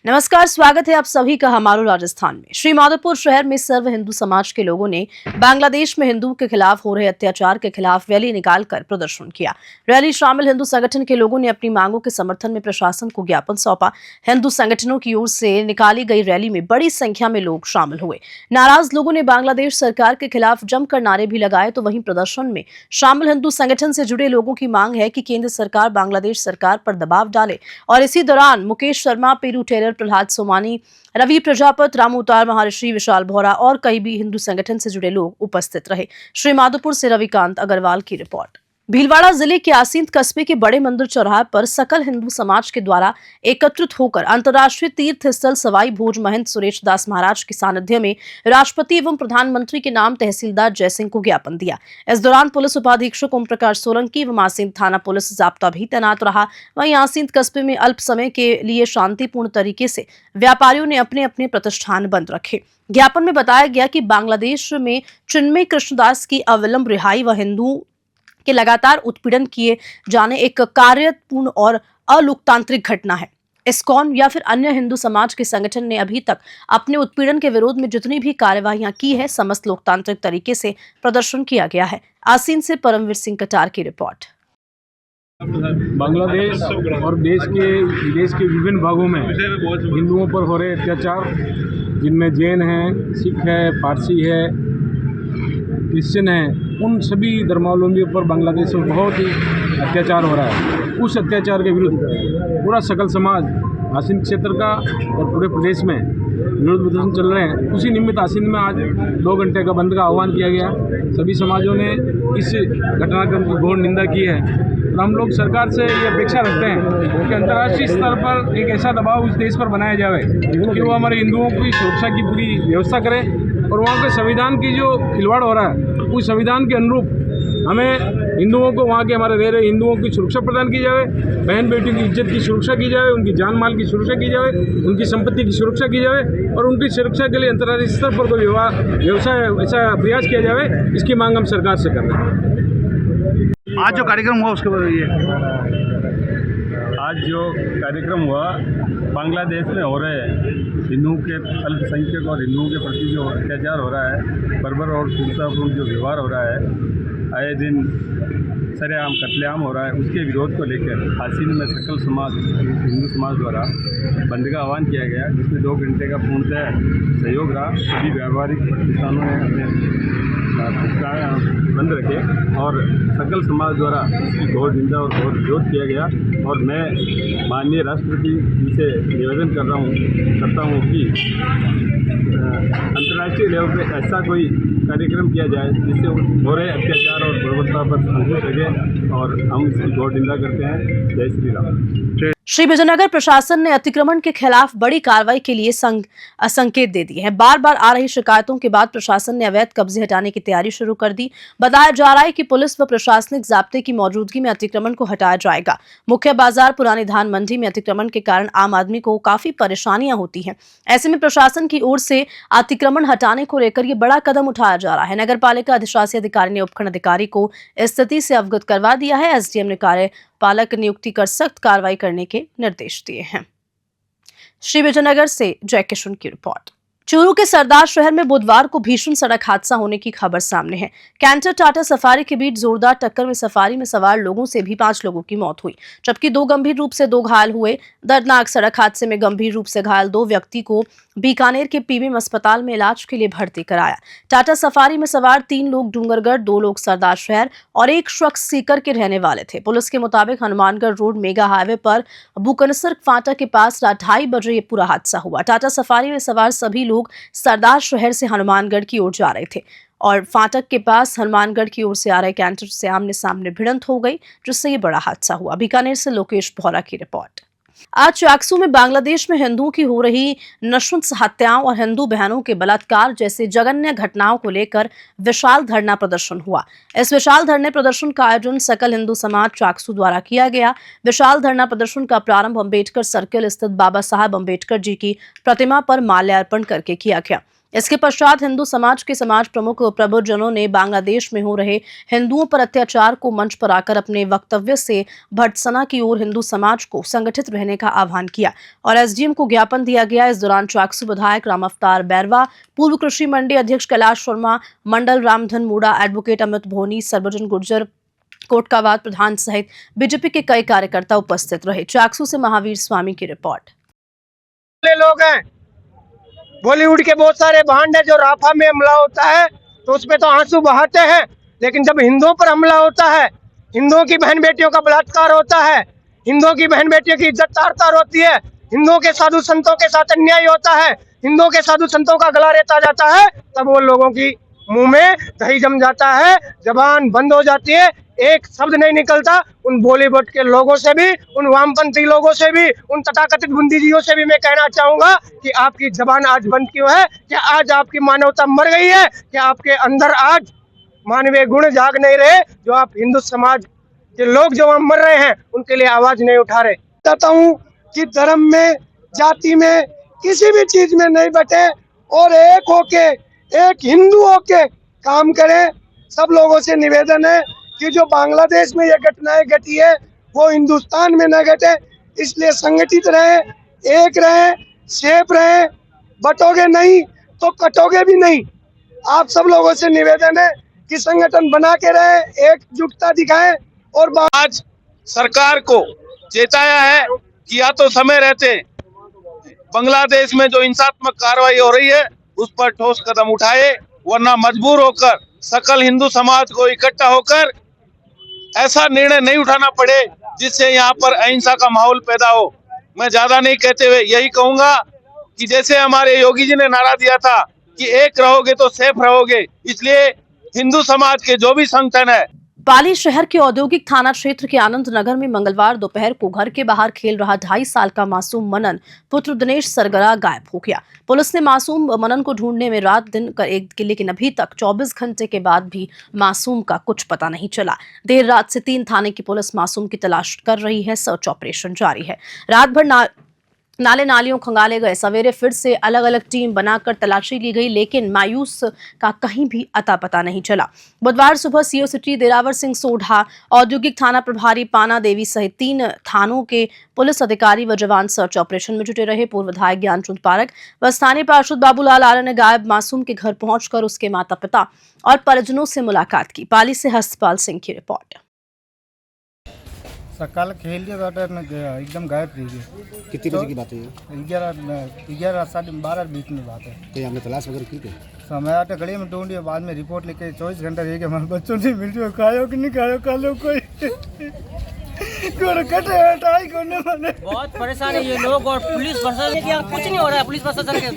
नमस्कार, स्वागत है आप सभी का हमारो राजस्थान में। श्री माधोपुर शहर में सर्व हिंदू समाज के लोगों ने बांग्लादेश में हिंदुओं के खिलाफ हो रहे अत्याचार के खिलाफ रैली निकालकर प्रदर्शन किया। रैली शामिल हिंदू संगठन के लोगों ने अपनी मांगों के समर्थन में प्रशासन को ज्ञापन सौंपा। हिंदू संगठनों की ओर से निकाली गई रैली में बड़ी संख्या में लोग शामिल हुए। नाराज लोगों ने बांग्लादेश सरकार के खिलाफ जमकर नारे भी लगाए। तो वहीं प्रदर्शन में शामिल हिंदू संगठन से जुड़े लोगों की मांग है कि केंद्र सरकार बांग्लादेश सरकार पर दबाव डाले। और इसी दौरान मुकेश शर्मा, पेरू टेलर, प्रहलाद सोमानी, रवि प्रजापत, रामू उतार, महर्षि विशाल भोरा और कई भी हिंदू संगठन से जुड़े लोग उपस्थित रहे। श्री माधोपुर से रविकांत अग्रवाल की रिपोर्ट। भीलवाड़ा जिले के आसींद कस्बे के बड़े मंदिर चौराहे पर सकल हिंदू समाज के द्वारा एकत्रित होकर अंतर्राष्ट्रीय तीर्थ स्थल सवाई भोज महंत सुरेश दास महाराज के सानिध्य में राष्ट्रपति एवं प्रधानमंत्री के नाम तहसीलदार जयसिंह को ज्ञापन दिया। इस दौरान पुलिस उपाधीक्षक ओम प्रकाश सोलंकी एवं आसींद थाना पुलिस जाब्ता भी तैनात रहा। वहीं आसींद कस्बे में अल्प समय के लिए शांतिपूर्ण तरीके से व्यापारियों ने अपने अपने प्रतिष्ठान बंद रखे। ज्ञापन में बताया गया कि बांग्लादेश में चिन्मय कृष्णदास की अविलंब रिहाई व हिंदू के लगातार उत्पीड़न किए जाने एक कार्यपूर्ण और अलोकतांत्रिक घटना है। इस्कॉन या फिर अन्य हिंदू समाज के संगठन ने अभी तक अपने उत्पीड़न के विरोध में जितनी भी कार्यवाहियां की है, समस्त लोकतांत्रिक तरीके से प्रदर्शन किया गया है। आसीन से परमवीर सिंह कटार की रिपोर्ट। बांग्लादेश और देश के विभिन्न भागों में हिंदुओं पर हो रहे अत्याचार, जिनमें जैन हैं, सिख है, पारसी है, क्रिश्चियन है, उन सभी धर्मावलंबियों पर बांग्लादेश में बहुत ही अत्याचार हो रहा है। उस अत्याचार के विरुद्ध पूरा सकल समाज आसीन क्षेत्र का और पूरे प्रदेश में विरोध प्रदर्शन चल रहे हैं। उसी निमित्त आसीन में आज 2 घंटे का बंद का आह्वान किया गया। सभी समाजों ने इस घटनाक्रम की घोर निंदा की है और हम लोग सरकार से ये अपेक्षा रखते हैं कि अंतर्राष्ट्रीय स्तर पर एक ऐसा दबाव उस देश पर बनाया जाए कि वो हमारे हिंदुओं की सुरक्षा की पूरी व्यवस्था करें और वहाँ के संविधान की जो खिलवाड़ हो रहा है उस संविधान के अनुरूप हमें हिंदुओं को, वहाँ के हमारे रह रहे हिंदुओं की सुरक्षा प्रदान की जाए, बहन बेटियों की इज्जत की सुरक्षा की जाए, उनकी जान माल की सुरक्षा की जाए, उनकी संपत्ति की सुरक्षा की जाए और उनकी सुरक्षा के लिए अंतर्राष्ट्रीय स्तर पर कोई व्यवसाय ऐसा प्रयास किया जाए, इसकी मांग हम सरकार से कर रहे हैं। आज जो कार्यक्रम हुआ उसके बारे में आज जो कार्यक्रम हुआ, बांग्लादेश में हो रहे हिंदुओं के अल्पसंख्यक और हिंदुओं के प्रति जो अत्याचार हो रहा है, बर्बर और क्रूरतापूर्ण जो व्यवहार हो रहा है, आए दिन सरेआम कत्लेआम हो रहा है, उसके विरोध को लेकर आसीन में सकल समाज हिंदू समाज द्वारा बंद का आह्वान किया गया, जिसमें 2 घंटे का पूर्णतः सहयोग रहा। सभी व्यापारिक प्रतिष्ठानों ने अपने बंद रखे और सकल समाज द्वारा इसकी घोर निंदा और घोर विरोध किया गया। और मैं माननीय राष्ट्रपति जी से निवेदन करता हूँ कि अंतर्राष्ट्रीय लेवल पर ऐसा कोई कार्यक्रम किया जाए जिससे हो रहे अत्याचार और बर्बरता पर अंकुश लगे और हम इसकी घोर निंदा करते हैं। जय श्री राम। श्री विजयनगर प्रशासन ने अतिक्रमण के खिलाफ बड़ी कार्रवाई के लिए संकेत दे दिए हैं। बार बार आ रही शिकायतों के बाद प्रशासन ने अवैध कब्जे हटाने की तैयारी शुरू कर दी। बताया जा रहा है कि पुलिस व प्रशासनिक जाब्ते की मौजूदगी में अतिक्रमण को हटाया जाएगा। मुख्य बाजार पुरानी धान मंडी में अतिक्रमण के कारण आम आदमी को काफी परेशानियां होती हैं। ऐसे में प्रशासन की ओर से अतिक्रमण हटाने को लेकर ये बड़ा कदम उठाया जा रहा है। नगर पालिका अधिशासी अधिकारी ने उपखंड अधिकारी को स्थिति से अवगत करवा दिया है। एसडीएम ने कार्यपालक नियुक्ति कर सख्त कार्रवाई करने के निर्देश दिए हैं। श्री विजयनगर से जय किशन की रिपोर्ट। चूरू के सरदार शहर में बुधवार को भीषण सड़क हादसा होने की खबर सामने है। कैंटर टाटा सफारी के बीच जोरदार टक्कर में सफारी में सवार लोगों से भी 5 लोगों की मौत हुई, जबकि 2 गंभीर रूप से 2 घायल हुए। दर्दनाक सड़क हादसे में गंभीर रूप से घायल 2 व्यक्ति को बीकानेर के पीबीएम अस्पताल में इलाज के लिए भर्ती कराया। टाटा सफारी में सवार 3 लोग डूंगरगढ़, 2 लोग सरदार शहर और 1 शख्स सीकर के रहने वाले थे। पुलिस के मुताबिक हनुमानगढ़ रोड मेगा हाईवे पर बुकनसर फाटा के पास रात 2:30 बजे ये पूरा हादसा हुआ। टाटा सफारी में सवार सभी लोग सरदार शहर से हनुमानगढ़ की ओर जा रहे थे और फाटक के पास हनुमानगढ़ की ओर से आ रहे कैंटर से आमने सामने भिड़ंत हो गई, जिससे ये बड़ा हादसा हुआ। बीकानेर से लोकेश भोरा की रिपोर्ट। आज चाकसू में बांग्लादेश में हिंदुओं की हो रही नृशंस हत्याओं और हिंदू बहनों के बलात्कार जैसे जघन्य घटनाओं को लेकर विशाल धरना प्रदर्शन हुआ। इस विशाल धरने प्रदर्शन का आयोजन सकल हिंदू समाज चाकसू द्वारा किया गया। विशाल धरना प्रदर्शन का प्रारंभ अम्बेडकर सर्किल स्थित बाबा साहब अम्बेडकर जी की प्रतिमा पर माल्यार्पण करके किया गया। इसके पश्चात हिंदू समाज के समाज प्रमुख प्रबुद्धजनों ने बांग्लादेश में हो रहे हिंदुओं पर अत्याचार को मंच पर आकर अपने वक्तव्य से भर्त्सना की ओर हिंदू समाज को संगठित रहने का आह्वान किया और एसडीएम को ज्ञापन दिया गया। इस दौरान चाकसू विधायक राम अवतार बैरवा, पूर्व कृषि मंडी अध्यक्ष कैलाश शर्मा, मंडल रामधन मूडा, एडवोकेट अमित भोनी, सर्वजन गुर्जर, कोटकावाद प्रधान सहित बीजेपी के कई कार्यकर्ता उपस्थित रहे। चाकसू से महावीर स्वामी की रिपोर्ट। लोग हैं, बॉलीवुड के बहुत सारे भांड है, जो राफा में हमला होता है तो उसमें तो आंसू बहाते हैं, लेकिन जब हिंदुओं पर हमला होता है, हिंदुओं की बहन बेटियों का बलात्कार होता है, हिंदुओं की बहन बेटियों की इज्जत तार तार होती है, हिंदुओं के साधु संतों के साथ अन्याय होता है, हिंदुओं के साधु संतों का गला रेता जाता है, तब वो लोगों की मुंह में दही जम जाता है, जबान बंद हो जाती है, एक शब्द नहीं निकलता। उन बॉलीवुड के लोगों से भी, उन वामपंथी लोगों से भी, उन तथाकथित बुंदीजियों से भी मैं कहना चाहूंगा कि आपकी जबान आज बंद क्यों है? क्या आज आपकी मानवता मर गई है? क्या आपके अंदर आज मानवीय गुण जाग नहीं रहे? जो आप हिंदू समाज के लोग जो वहां मर रहे हैं उनके लिए आवाज नहीं उठा रहे। कहता हूँ कि धर्म में, जाति में, किसी भी चीज में नहीं बटे और एक होके, एक हिंदू होके काम करें। सब लोगों से निवेदन है कि जो बांग्लादेश में ये घटनाएं घटी है वो हिंदुस्तान में न घटे, इसलिए संगठित रहे, एक रहे, सेफ रहे, बटोगे नहीं तो कटोगे भी नहीं। आप सब लोगों से निवेदन है कि संगठन बना के रहे, एकजुटता दिखाएं। और आज सरकार को चेताया है कि या तो समय रहते बांग्लादेश में जो हिंसात्मक कार्रवाई हो रही है उस पर ठोस कदम उठाए, वरना मजबूर होकर सकल हिंदू समाज को इकट्ठा होकर ऐसा निर्णय नहीं उठाना पड़े जिससे यहाँ पर अहिंसा का माहौल पैदा हो। मैं ज्यादा नहीं कहते हुए यही कहूंगा कि जैसे हमारे योगी जी ने नारा दिया था कि एक रहोगे तो सेफ रहोगे, इसलिए हिंदू समाज के जो भी संगठन है। पाली शहर के औद्योगिक थाना क्षेत्र के आनंद नगर में मंगलवार दोपहर को घर के बाहर खेल रहा 2.5 साल का मासूम मनन पुत्र दिनेश सरगरा गायब हो गया। पुलिस ने मासूम मनन को ढूंढने में रात दिन कर एक की, लेकिन अभी तक 24 घंटे के बाद भी मासूम का कुछ पता नहीं चला। देर रात से 3 थाने की पुलिस मासूम की तलाश कर रही है। सर्च ऑपरेशन जारी है। रात भर नाले नालियों खंगाले गए। सवेरे फिर से अलग अलग टीम बनाकर तलाशी ली गई, लेकिन मायूस का कहीं भी अता पता नहीं चला। बुधवार सुबह सीओ सिटी दिलावर सिंह सोढ़ा, औद्योगिक थाना प्रभारी पाना देवी सहित 3 थानों के पुलिस अधिकारी व जवान सर्च ऑपरेशन में जुटे रहे। पूर्व विधायक ज्ञानचंद पारक व स्थानीय पार्षद बाबूलाल आर्य ने गायब मासूम के घर पहुंचकर उसके माता पिता और परिजनों से मुलाकात की। पाली से हस्तपाल सिंह की रिपोर्ट। कल खेल लिया एकदम गायब रही है। कितनी बजे की बात है ये? 11 साढ़े 12 बीच में बात है। तो आपने तलाश वगैरह की? समय आटे गली में ढूंढिए, बाद में रिपोर्ट लेके 24 घंटा रह गया। हमारे बच्चों से मिल रही खायो कि नहीं खायो, खा लो कोई बहुत परेशान है ये लोग और पुलिस प्रशासन की कुछ नहीं हो रहा है। पुलिस प्रशासन के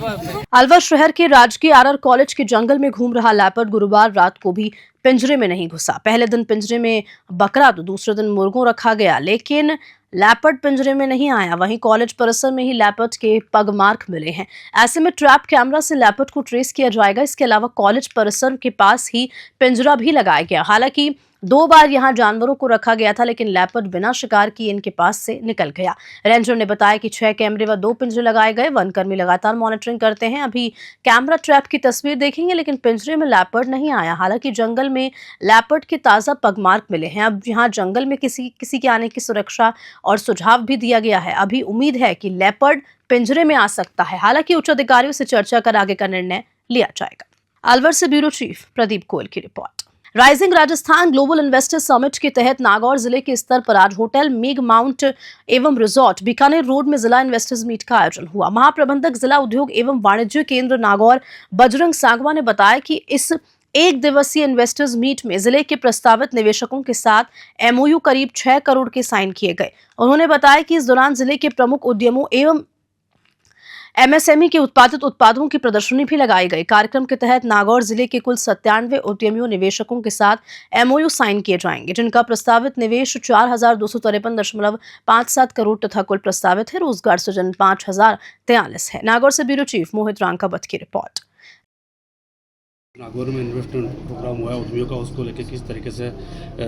अलवर शहर के राजकीय आरआर कॉलेज के जंगल में घूम रहा लेपर्ड गुरुवार रात को भी पिंजरे में नहीं घुसा। पहले दिन पिंजरे में बकरा तो दूसरे दिन मुर्गों रखा गया, लेकिन लेपर्ड पिंजरे में नहीं आया। वहीं कॉलेज परिसर में ही लेपर्ड के पग मार्क मिले हैं। ऐसे में ट्रैप कैमरा से लेपर्ड को ट्रेस किया जाएगा। इसके अलावा कॉलेज परिसर के पास ही पिंजरा भी लगाया गया। हालांकि 2 बार यहां जानवरों को रखा गया था, लेकिन लेपर्ड बिना शिकार किए इनके पास से निकल गया। रेंजर ने बताया कि 6 कैमरे व 2 पिंजरे लगाए गए। वनकर्मी लगातार मॉनिटरिंग करते हैं। अभी कैमरा ट्रैप की तस्वीर देखेंगे, लेकिन पिंजरे में लेपर्ड नहीं आया। हालांकि जंगल में लेपर्ड के ताजा पगमार्क मिले हैं। अब यहाँ जंगल में किसी के आने की सुरक्षा और सुझाव भी दिया गया है। अभी उम्मीद है कि लेपर्ड पिंजरे में आ सकता है। हालांकि उच्च अधिकारियों से चर्चा कर आगे का निर्णय लिया जाएगा। अलवर से ब्यूरो चीफ प्रदीप गोयल की report. Rising Rajasthan global investor summit के तहत नागौर जिले के स्तर पर आज होटल मेघ माउंट एवं रिजॉर्ट बीकानेर रोड में जिला इन्वेस्टर्स मीट का आयोजन हुआ। महाप्रबंधक जिला उद्योग एवं वाणिज्य केंद्र नागौर बजरंग सांगवा ने बताया कि इस 1 दिवसीय इन्वेस्टर्स मीट में जिले के प्रस्तावित निवेशकों के साथ एमओयू करीब 6 करोड़ के साइन किए गए। उन्होंने बताया कि इस दौरान जिले के प्रमुख उद्यमों एवं एमएसएमई के उत्पादित उत्पादों की प्रदर्शनी भी लगाई गई। कार्यक्रम के तहत नागौर जिले के कुल 97 उद्यमियों निवेशकों के साथ एमओयू साइन किए जाएंगे, जिनका प्रस्तावित निवेश 4253.57 करोड़ तथा कुल प्रस्तावित है रोजगार सृजन 5043 है। नागौर से ब्यूरो चीफ मोहित रांकावत की रिपोर्ट। नागौर में इन्वेस्टमेंट प्रोग्राम हुआ है उद्यमियों का, उसको लेकर किस तरीके से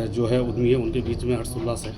जो है उद्यमी है उनके बीच में हर्षोल्लास है?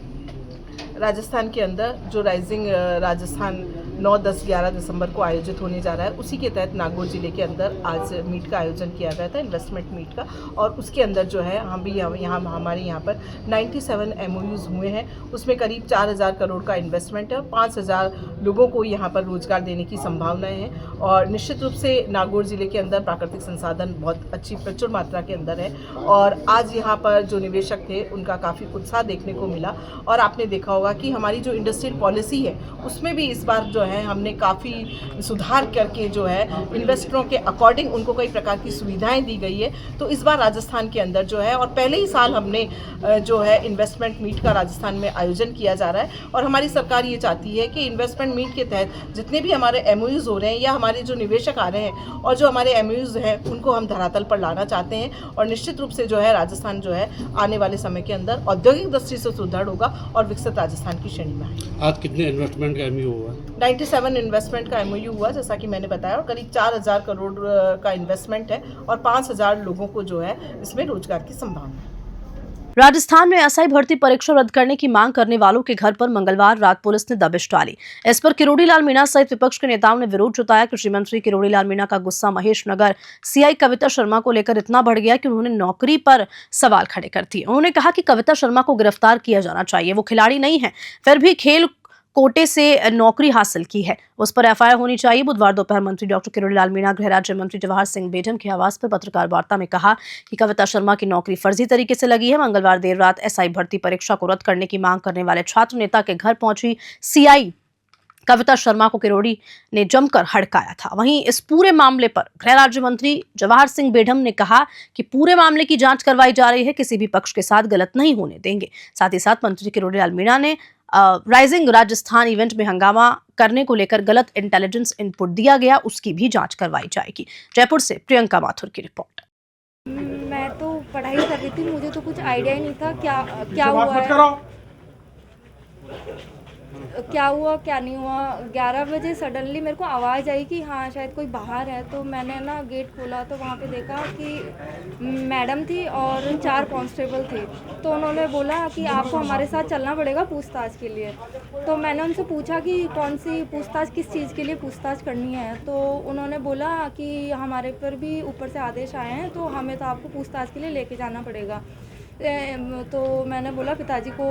राजस्थान के अंदर जो राइजिंग राजस्थान 9, 10, 11 दिसंबर को आयोजित होने जा रहा है, उसी के तहत नागौर ज़िले के अंदर आज मीट का आयोजन किया गया था, इन्वेस्टमेंट मीट का। और उसके अंदर जो है हम भी हमारे यहाँ पर 97 MOUs हुए हैं। उसमें करीब 4000 करोड़ का इन्वेस्टमेंट है और 5000 लोगों को यहाँ पर रोजगार देने की संभावनाएं हैं। और निश्चित रूप से नागौर ज़िले के अंदर प्राकृतिक संसाधन बहुत अच्छी प्रचुर मात्रा के अंदर है और आज यहाँ पर जो निवेशक थे उनका काफ़ी उत्साह देखने को मिला। और आपने देखा होगा कि हमारी जो इंडस्ट्रियल पॉलिसी है उसमें भी इस बार जो है हमने काफ़ी सुधार करके जो है इन्वेस्टरों के अकॉर्डिंग उनको कई प्रकार की सुविधाएं दी गई है। तो इस बार राजस्थान के अंदर जो है और पहले ही साल हमने जो है इन्वेस्टमेंट मीट का राजस्थान में आयोजन किया जा रहा है और हमारी सरकार ये चाहती है कि इन्वेस्टमेंट मीट के तहत जितने भी हमारे MOUs हो रहे हैं या हमारे जो निवेशक आ रहे हैं और जो हमारे MOUs हैं उनको हम धरातल पर लाना चाहते हैं। और निश्चित रूप से जो है राजस्थान जो है आने वाले समय के अंदर औद्योगिक दृष्टि से सुदृढ़ होगा और विकसित राजस्थान की श्रेणी में आएगा। आज कितने इन्वेस्टमेंट का MOU हुआ? 97 इन्वेस्टमेंट का MOU हुआ, जैसा कि मैंने बताया, और करीब 4000 करोड़ का इन्वेस्टमेंट है और 5000 लोगों को जो है इसमें रोजगार की संभावना है। राजस्थान में SI भर्ती परीक्षा रद्द करने की मांग करने वालों के घर पर मंगलवार रात पुलिस ने दबिश डाली। इस पर किरोड़ी लाल मीणा सहित विपक्ष के नेताओं ने विरोध जताया। कृषि मंत्री किरोड़ी लाल मीणा का गुस्सा महेश नगर CI कविता शर्मा को लेकर इतना बढ़ गया कि उन्होंने नौकरी पर सवाल खड़े कर दिए। उन्होंने कहा कि कविता शर्मा को गिरफ्तार किया जाना चाहिए, वो खिलाड़ी नहीं है, फिर भी खेल कोटे से नौकरी हासिल की है, उस पर FIR होनी चाहिए। बुधवार दोपहर मंत्री डॉक्टर किरोड़ी लाल मीणा गृह राज्य मंत्री जवाहर सिंह बेढम के आवास पर पत्रकार वार्ता में कहा कि कविता शर्मा की नौकरी फर्जी तरीके से लगी है। मंगलवार देर रात SI भर्ती परीक्षा को रद्द करने की मांग करने वाले छात्र नेता के घर पहुंची CI कविता शर्मा को किरोड़ी ने जमकर हड़काया था। वहीं इस पूरे मामले पर गृह राज्य मंत्री जवाहर सिंह बेढम ने कहा कि पूरे मामले की जांच करवाई जा रही है, किसी भी पक्ष के साथ गलत नहीं होने देंगे। साथ ही साथ मंत्री किरोड़ी लाल मीणा ने राइजिंग राजस्थान इवेंट में हंगामा करने को लेकर गलत इंटेलिजेंस इनपुट दिया गया, उसकी भी जांच करवाई जाएगी। जयपुर से प्रियंका माथुर की रिपोर्ट। मैं तो पढ़ाई कर रही थी, मुझे तो कुछ आइडिया ही नहीं था क्या हुआ है, क्या हुआ क्या नहीं हुआ। 11 बजे सडनली मेरे को आवाज़ आई कि हाँ शायद कोई बाहर है, तो मैंने ना गेट खोला तो वहाँ पे देखा कि मैडम थी और 4 कांस्टेबल थे। तो उन्होंने बोला कि आपको हमारे साथ चलना पड़ेगा पूछताछ के लिए। तो मैंने उनसे पूछा कि कौन सी पूछताछ, किस चीज़ के लिए पूछताछ करनी है। तो उन्होंने बोला कि हमारे पर भी ऊपर से आदेश आए हैं, तो हमें तो आपको पूछताछ के लिए लेके जाना पड़ेगा। तो मैंने बोला पिताजी को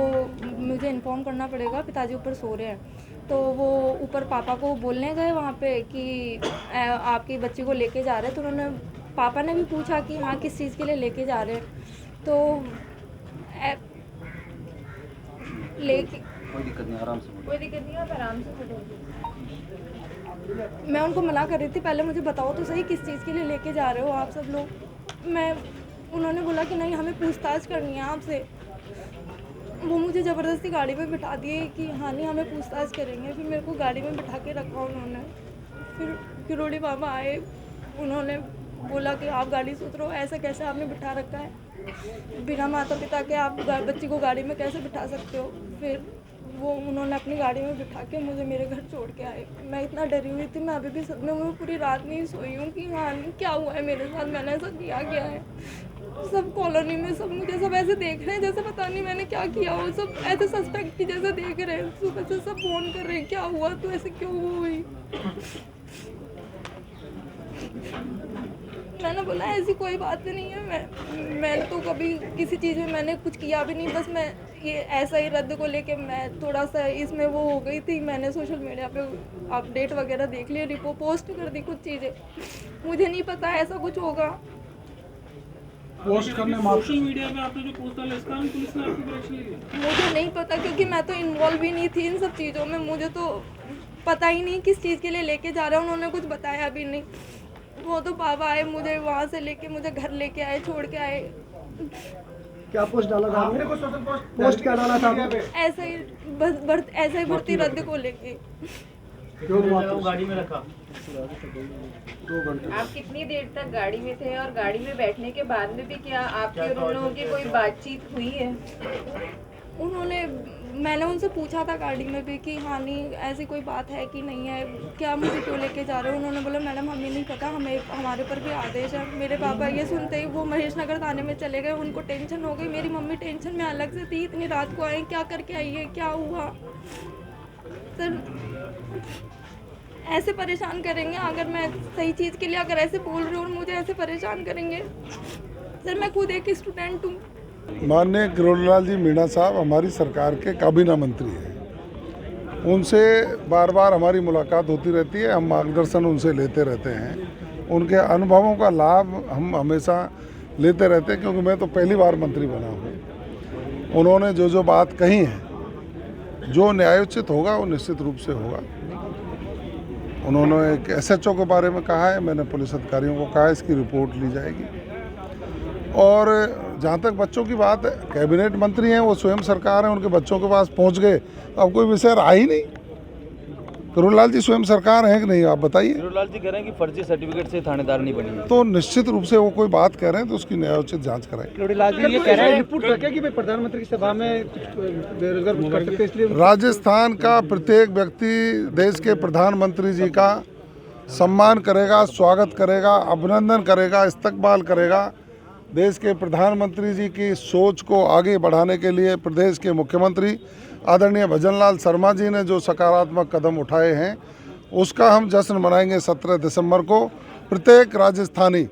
मुझे इन्फॉर्म करना पड़ेगा, पिताजी ऊपर सो रहे हैं। तो वो ऊपर पापा को बोलने गए वहाँ पे कि आपके बच्चे को लेके जा रहे हैं। तो उन्होंने पापा ने भी पूछा कि हाँ किस चीज़ के लिए लेके जा रहे हैं। तो लेके कोई दिक्कत नहीं, आराम से आप आराम से। मैं उनको मना कर रही थी, पहले मुझे बताओ तो सही किस चीज़ के लिए लेके जा रहे हो आप सब लोग। उन्होंने बोला कि नहीं हमें पूछताछ करनी है आपसे। वो मुझे ज़बरदस्ती गाड़ी में बिठा दिए कि हाँ नहीं हमें पूछताछ करेंगे। फिर मेरे को गाड़ी में बिठा के रखा उन्होंने। फिर किरोड़ी बाबा आए, उन्होंने बोला कि आप गाड़ी से उतरो, ऐसा कैसे आपने बिठा रखा है, बिना माता पिता के आप बच्ची को गाड़ी में कैसे बिठा सकते हो। फिर वो उन्होंने अपनी गाड़ी में बिठा के मुझे मेरे घर छोड़ के आए। मैं इतना डरी हुई थी, मैं अभी भी सदमे में पूरी रात नहीं सोई हूँ कि हाँ क्या हुआ है मेरे साथ, मैंने ऐसा किया क्या है। सब कॉलोनी में सब मुझे सब ऐसे देख रहे हैं जैसे पता नहीं मैंने क्या किया हो, सब ऐसे सस्पेक्ट की जैसे देख रहे हैं। सुबह से सब फोन कर रहे हैं क्या हुआ, तो ऐसे क्यों हुई। मैंने बोला ऐसी कोई बात नहीं है, मैंने तो कभी किसी चीज़ में मैंने कुछ किया भी नहीं, बस मैं ये ऐसा ही रद्द को लेके मैं थोड़ा सा इसमें वो हो गई थी। मैंने सोशल मीडिया पे अपडेट वगैरह देख लिए, रिपोर्ट पोस्ट कर दी कुछ चीज़ें, मुझे नहीं पता ऐसा कुछ होगा। पोस्ट करने सोशल मीडिया पे आपने जो पोस्ट डाला इसका पुलिस ने आपकी एक्शन लिया? मुझे नहीं पता क्योंकि मैं तो इन्वॉल्व ही नहीं थी इन सब चीज़ों में, मुझे तो पता ही नहीं किस चीज़ के लिए लेके जा रहे हैं, उन्होंने कुछ बताया भी नहीं। वो तो पापा आए मुझे वहाँ से लेके मुझे घर लेके आए, छोड़ के आए। क्या पोस्ट डाला था आपने? पोस्ट क्या डाला था? ऐसा ही बस ऐसा ही भर्ती रद्द को लेके। गाड़ी में रखा 2 घंटे। आप कितनी देर तक गाड़ी में थे और गाड़ी में बैठने के बाद में भी क्या आपके और उन लोगों की कोई बातचीत हुई है? उन्होंने मैंने उनसे पूछा था गाड़ी में भी कि हाँ नहीं ऐसी कोई बात है कि नहीं है, क्या मुझे क्यों लेके जा रहे हो। उन्होंने बोला मैडम हमें नहीं पता, हमारे ऊपर भी आदेश है। मेरे पापा ये सुनते ही वो महेश नगर थाने में चले गए, उनको टेंशन हो गई। मेरी मम्मी टेंशन में अलग से थी, इतनी रात को आई, क्या करके आई है, क्या हुआ। सर ऐसे परेशान करेंगे अगर मैं सही चीज़ के लिए अगर ऐसे बोल रही हूँ, मुझे ऐसे परेशान करेंगे। सर मैं खुद एक स्टूडेंट हूँ। माननीय किरोड़ीलाल जी मीणा साहब हमारी सरकार के काबीना मंत्री हैं। उनसे बार बार हमारी मुलाकात होती रहती है, हम मार्गदर्शन उनसे लेते रहते हैं। उनके अनुभवों का लाभ हम हमेशा लेते रहते हैं, क्योंकि मैं तो पहली बार मंत्री बना हूँ। उन्होंने जो बात कही है, जो न्यायोचित होगा वो निश्चित रूप से होगा। उन्होंने एक SHO के बारे में कहा है, मैंने पुलिस अधिकारियों को कहा है इसकी रिपोर्ट ली जाएगी। और जहाँ तक बच्चों की बात है, कैबिनेट मंत्री हैं, वो स्वयं सरकार है, उनके बच्चों के पास पहुँच गए, अब कोई विषय रहा ही नहीं। किरोड़ीलाल जी स्वयं सरकार हैं कि नहीं, आप बताइए। किरोड़ीलाल जी कह रहे हैं कि फर्जी सर्टिफिकेट से थानेदार नहीं बनी, तो निश्चित रूप से वो कोई बात कह रहे हैं तो उसकी न्यायोचित जांच कराएं। किरोड़ीलाल जी ये कह रहे हैं रिपोर्ट रखे कि प्रधानमंत्री की सभा में बेरोजगार कर सकते हैं, इसलिए राजस्थान का प्रत्येक व्यक्ति देश के प्रधानमंत्री जी का सम्मान करेगा, स्वागत करेगा, अभिनंदन करेगा, इस्तकबाल करेगा। देश के प्रधानमंत्री जी की सोच को आगे बढ़ाने के लिए प्रदेश के मुख्यमंत्री आदरणीय भजनलाल शर्मा जी ने जो सकारात्मक कदम उठाए हैं, उसका हम जश्न मनाएंगे 17 दिसंबर को। प्रत्येक राजस्थानी,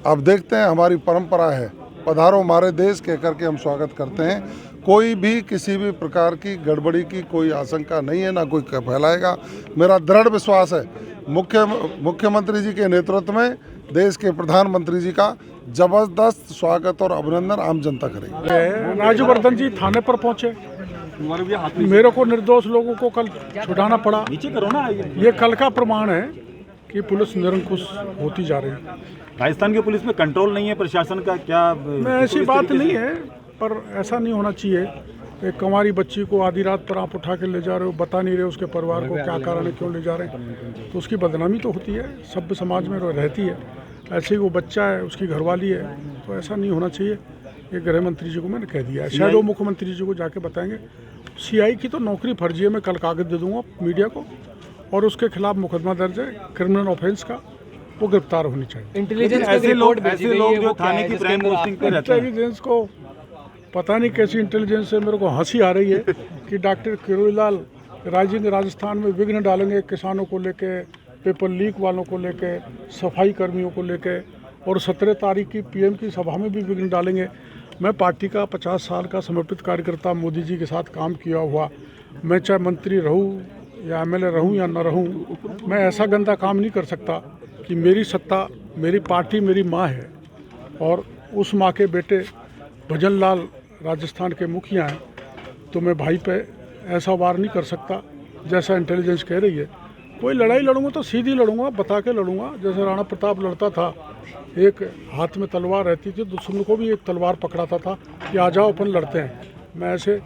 अब देखते हैं, हमारी परंपरा है पधारो हमारे देश कह करके हम स्वागत करते हैं। कोई भी किसी भी प्रकार की गड़बड़ी की कोई आशंका नहीं है, ना कोई फैलाएगा। मेरा दृढ़ विश्वास है मुख्यमंत्री जी के नेतृत्व में देश के प्रधानमंत्री जी का जबरदस्त स्वागत और अभिनंदन आम जनता करेगी। राजवर्धन जी थाने पर पहुंचे, मेरे को निर्दोष लोगों को कल छुड़ाना पड़ा। नीचे करो ना, ये कल का प्रमाण है कि पुलिस निरंकुश होती जा रही है। राजस्थान की पुलिस में कंट्रोल नहीं है प्रशासन का, क्या मैं ऐसी बात नहीं है, पर ऐसा नहीं होना चाहिए। एक कंवारी बच्ची को आधी रात पर आप उठा के ले जा रहे हो, बता नहीं रहे उसके परिवार को क्या कारण है, क्यों ले जा रहे हैं, तो उसकी बदनामी तो होती है, सभ्य समाज में रहती है। ऐसे ही वो बच्चा है, उसकी घरवाली है, तो ऐसा नहीं होना चाहिए। ये गृह मंत्री जी को मैंने कह दिया है, शायद वो मुख्यमंत्री जी को जाके बताएंगे। CI की तो नौकरी फर्जी है, मैं कल कागज दे दूंगा मीडिया को, और उसके खिलाफ मुकदमा दर्ज है क्रिमिनल ऑफेंस का, वो गिरफ्तार होनी चाहिए। इंटेलिजेंस को पता नहीं कैसी इंटेलिजेंस है, मेरे को हंसी आ रही है कि डॉक्टर किरोड़ीलाल राइजिंग राजस्थान में विघ्न डालेंगे, किसानों को लेके, पेपर लीक वालों को लेके, सफाई कर्मियों को लेके, और 17 तारीख की PM की सभा में भी विघ्न डालेंगे। मैं पार्टी का 50 साल का समर्पित कार्यकर्ता, मोदी जी के साथ काम किया हुआ, मैं चाहे मंत्री रहूं या MLA रहूं या न रहूं, मैं ऐसा गंदा काम नहीं कर सकता कि मेरी सत्ता, मेरी पार्टी मेरी माँ है और उस माँ के बेटे भजनलाल राजस्थान के मुखिया हैं, तो मैं भाई पे ऐसा वार नहीं कर सकता जैसा इंटेलिजेंस कह रही है। कोई लड़ाई लड़ूंगा तो सीधी लड़ूंगा, बता के लड़ूंगा, जैसे राणा प्रताप लड़ता था, एक हाथ में तलवार रहती थी, दुश्मन को भी एक तलवार पकड़ाता था कि आ जाओ अपन लड़ते हैं। मैं ऐसे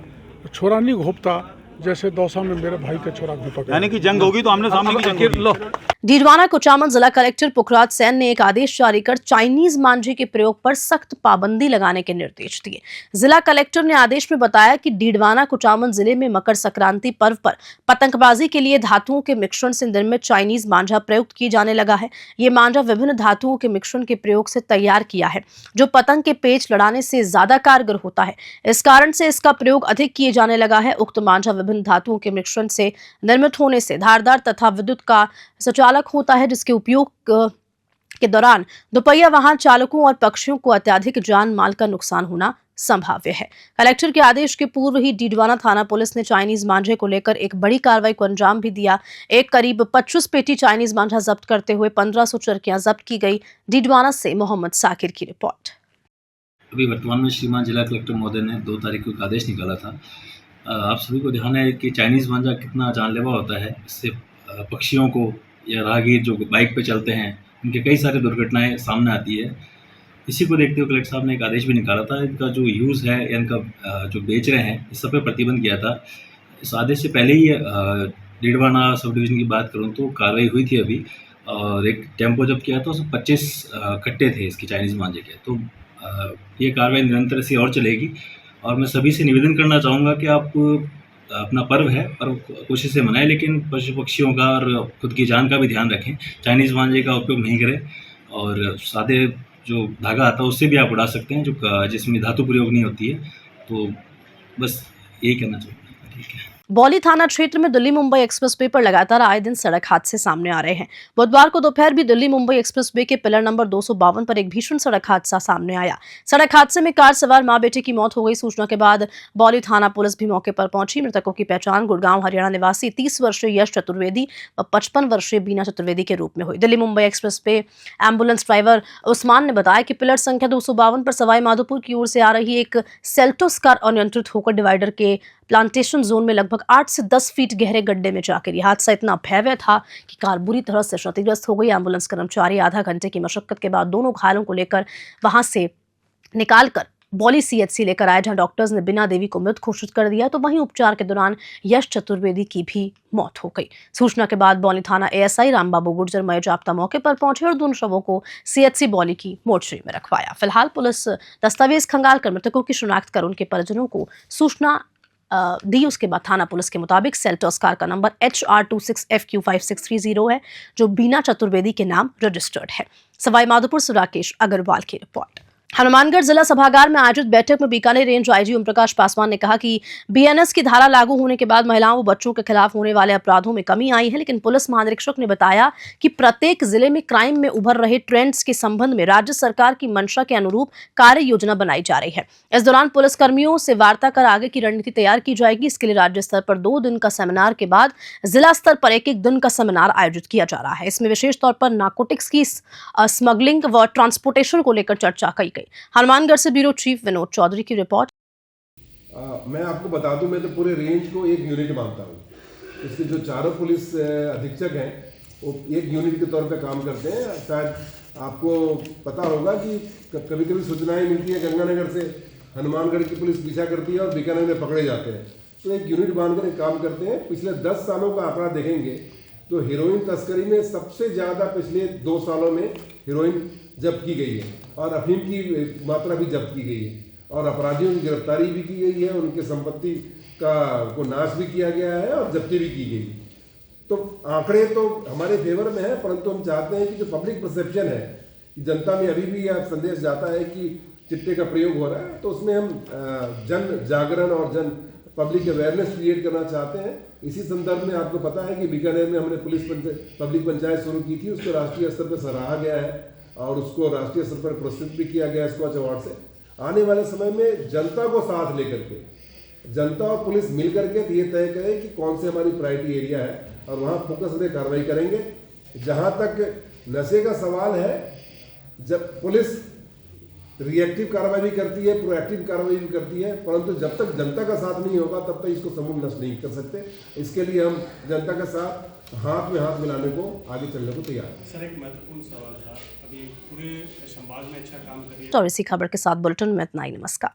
छोरा नहीं घोपता जैसे दौसा में मेरे भाई का छोरा घोपा। यानी कि जंग होगी तो आमने सामने की जंग होगी। डीडवाना कुचामन जिला कलेक्टर पुखराज सैन ने एक आदेश जारी कर चाइनीज मांझे के प्रयोग पर सख्त पाबंदी लगाने के निर्देश दिए। जिला कलेक्टर ने आदेश में बताया कि डीडवाना कुचामन जिले में मकर संक्रांति पर्व पर पतंगबाजी के लिए धातुओं के मिश्रण से निर्मित चाइनीज मांझा प्रयुक्त किए जाने लगा है। ये मांझा विभिन्न धातुओं के मिश्रण के प्रयोग से तैयार किया है, जो पतंग के पेच लड़ाने से ज्यादा कारगर होता है। इस कारण से इसका प्रयोग अधिक किए जाने लगा है। उक्त मांझा विभिन्न धातुओं के मिश्रण से निर्मित होने से धारदार तथा विद्युत का संचालक होता है, जिसके उपयोग के दौरान दोपहिया वाहन चालकों और पक्षियों को अत्यधिक जान माल का नुकसान होना संभाव्य है। कलेक्टर के आदेश के पूर्व ही डीडवाना थाना पुलिस ने चाइनीज मांझे को लेकर एक बड़ी कार्रवाई को अंजाम भी दिया। एक करीब 25 पेटी चाइनीज मांझा जब्त करते हुए 1500 चरखियां जब्त की गई। डीडवाना से मोहम्मद साकिर की रिपोर्ट। अभी वर्तमान में श्रीमान जिला कलेक्टर महोदय ने 2 तारीख को एक आदेश निकाला था। आप सभी को ध्यान है कि चाइनीज मांझा कितना जानलेवा होता है। इससे पक्षियों को या राहगीर जो बाइक पे चलते हैं, उनके कई सारे दुर्घटनाएं सामने आती है। इसी को देखते हुए कलेक्टर साहब ने एक आदेश भी निकाला था। इनका जो यूज़ है या इनका जो बेच रहे हैं, इस सब पे प्रतिबंध किया था। इस आदेश से पहले ही डीडवाना सब डिवीज़न की बात करूँ तो कार्रवाई हुई थी अभी, और एक टेम्पो जब किया था उसमें 25 कट्टे थे इसके चाइनीज़ मांझे के। तो ये कार्रवाई निरंतर से और चलेगी और मैं सभी से निवेदन करना चाहूँगा कि आप अपना पर्व है, पर्व कोशिश से मनाएं, लेकिन पशु पक्षियों का और खुद की जान का भी ध्यान रखें। चाइनीज़ मांझे का उपयोग नहीं करें और सादे जो धागा आता है उससे भी आप उड़ा सकते हैं, जो जिसमें धातु प्रयोग नहीं होती है। तो बस यही कहना चाहूँगा। ठीक है। बौली थाना क्षेत्र में दिल्ली मुंबई एक्सप्रेसवे पर लगातार आए दिन सड़क हादसे सामने आ रहे हैं। बुधवार को दोपहर भी दिल्ली मुंबई एक्सप्रेसवे के पिलर नंबर 252 पर एक भीषण सड़क हादसा सामने आया। सड़क हादसे में कार सवार मां बेटे की मौत हो गई। सूचना के बाद बौली थाना पुलिस भी मौके पर पहुंची। मृतकों की पहचान गुड़गांव हरियाणा निवासी 30 वर्षीय यश चतुर्वेदी व 55 वर्षीय बीना चतुर्वेदी के रूप में हुई। Delhi Mumbai expressway ambulance driver Usman ने बताया कि पिलर संख्या 252 पर सवाई माधोपुर की ओर से आ रही एक सेल्टोस कार अनियंत्रित होकर डिवाइडर के प्लांटेशन जोन में लगभग 8 से 10 फीट गहरे गड्ढे में जाकर यह हादसा इतना भयावह था कि कार बुरी तरह से क्षतिग्रस्त हो गई। एम्बुलेंस कर्मचारी आधा घंटे की मशक्कत के बाद दोनों घायलों को लेकर वहां से निकालकर बौली सीएचसी लेकर आए, जहां डॉक्टर्स ने बिना देवी को मृत घोषित कर दिया। तो वहीं उपचार के दौरान यश चतुर्वेदी की भी मौत हो गई। सूचना के बाद बौली थाना एएसआई रामबाबू गुर्जर मय जाप्ता मौके पर पहुंचे और दोनों शवों को सीएचसी बौली की मोर्चरी में रखवाया। फिलहाल पुलिस दस्तावेज खंगाल कर मृतकों की शिनाख्त कर उनके परिजनों को सूचना दी। उसके बाद थाना पुलिस के मुताबिक सेल्टोस कार का नंबर HR26FQ5630 है, जो बीना चतुर्वेदी के नाम रजिस्टर्ड है। सवाई माधोपुर से राकेश अग्रवाल की रिपोर्ट। हनुमानगढ़ जिला सभागार में आयोजित बैठक में बीकानेर रेंज आईजी ओम प्रकाश पासवान ने कहा कि बीएनएस की धारा लागू होने के बाद महिलाओं व बच्चों के खिलाफ होने वाले अपराधों में कमी आई है, लेकिन पुलिस महानिरीक्षक ने बताया कि प्रत्येक जिले में क्राइम में उभर रहे ट्रेंड्स के संबंध में राज्य सरकार की मंशा के अनुरूप कार्य योजना बनाई जा रही है। इस दौरान पुलिस कर्मियों से वार्ता कर आगे की रणनीति तैयार की जाएगी। इसके लिए राज्य स्तर पर 2 दिन का सेमिनार के बाद जिला स्तर पर 1-1 दिन का सेमिनार आयोजित किया जा रहा है। इसमें विशेष तौर पर नारकोटिक्स की स्मगलिंग व ट्रांसपोर्टेशन को लेकर चर्चा की गई। हनुमानगढ़ से ब्यूरो चीफ विनोद चौधरी की रिपोर्ट। मैं आपको बता दूं, मैं तो पूरे रेंज को एक यूनिट मानता हूं। इसके जो चारों पुलिस अधीक्षक हैं वो एक यूनिट के तौर पे काम करते हैं। शायद आपको पता होगा कि कभी कभी सूचनाएं मिलती है गंगानगर से, हनुमानगढ़ की पुलिस पीछा करती है और बीकानेर में पकड़े जाते हैं। तो एक यूनिट बांधकर एक काम करते हैं। पिछले 10 सालों का आंकड़ा देखेंगे तो हीरोइन तस्करी में सबसे ज़्यादा पिछले 2 सालों में हीरोइन जब्त की गई है और अफीम की मात्रा भी जब्त की गई है और अपराधियों की गिरफ्तारी भी की गई है, उनके संपत्ति को नाश भी किया गया है और जब्ती भी की गई। तो आंकड़े तो हमारे फेवर में है, परंतु हम चाहते हैं कि जो पब्लिक परसेप्शन है कि जनता में अभी भी यह संदेश जाता है कि चिट्टे का प्रयोग हो रहा है, तो उसमें हम जन जागरण और जन पब्लिक अवेयरनेस क्रिएट करना चाहते हैं। इसी संदर्भ में आपको पता है कि बीकानेर में हमने पब्लिक पंचायत शुरू की थी, उसको राष्ट्रीय स्तर पर सराहा गया है और उसको राष्ट्रीय स्तर पर पुरस्कृत भी किया गया स्कॉच अवार्ड से। आने वाले समय में जनता को साथ लेकर के जनता और पुलिस मिल करके ये तय करे कि कौन से हमारी प्रायोरिटी एरिया है और वहाँ फोकस में कार्रवाई करेंगे। जहाँ तक नशे का सवाल है, जब पुलिस रिएक्टिव कार्रवाई भी करती है, प्रोएक्टिव कार्रवाई भी करती है, परंतु जब तक जनता का साथ नहीं होगा तब तक इसको समूल नष्ट नहीं कर सकते। इसके लिए हम जनता के साथ हाथ में हाथ मिलाने को आगे चलने को तैयार हैं। सर, एक महत्वपूर्ण सवाल था, अभी पूरे संभाग में अच्छा काम कर रही है। तो इसी खबर के साथ बुलेटिन में इतना ही। नमस्कार।